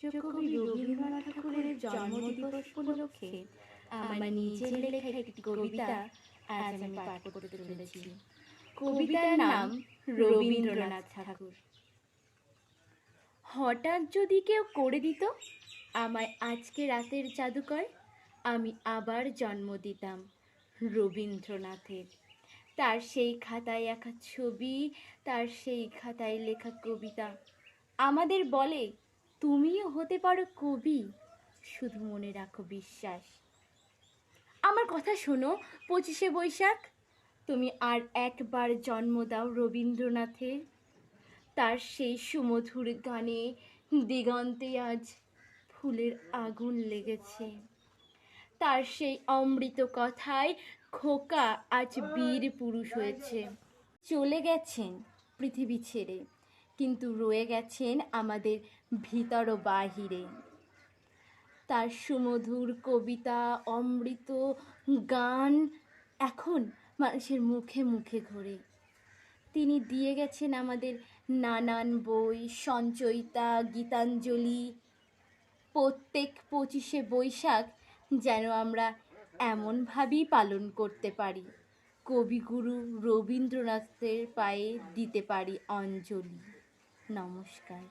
বিশ্বকবি রবীন্দ্রনাথ ঠাকুরের জন্মদিবস উপলক্ষে আমার নিজের লেখা একটি কবিতা আজ আমি পাঠ করতে চলেছি। কবিতার নাম রবীন্দ্রনাথ ঠাকুর। হঠাৎ যদি কেউ করে দিত আমায় আজকে রাতের জাদুকর, আমি আবার জন্ম দিতাম রবীন্দ্রনাথের। তার সেই খাতায় আঁকা ছবি, তার সেই খাতায় লেখা কবিতা আমাদের বলে তুমিও হতে পারো কবি, শুধু মনে রাখো বিশ্বাস। আমার কথা শোনো 25শে বৈশাখ, তুমি আর একবার জন্ম দাও রবীন্দ্রনাথের। তার সেই সুমধুর গানে দিগন্তে আজ ফুলের আগুন লেগেছে। তার সেই অমৃত কথায় খোকা আজ বীর পুরুষ হয়েছে। চলে গেছেন পৃথিবী ছেড়ে, কিন্তু রয়ে গেছেন আমাদের ভিতর ও বাহিরে। তার সুমধুর কবিতা, অমৃত গান এখন মানুষের মুখে মুখে ঘোরে। তিনি দিয়ে গেছেন আমাদের নানান বই, সঞ্চয়িতা, গীতাঞ্জলি। প্রত্যেক 25শে বৈশাখ যেন আমরা এমনভাবেই পালন করতে পারি, কবিগুরু রবীন্দ্রনাথের পায়ে দিতে পারি অঞ্জলি। নমস্কার।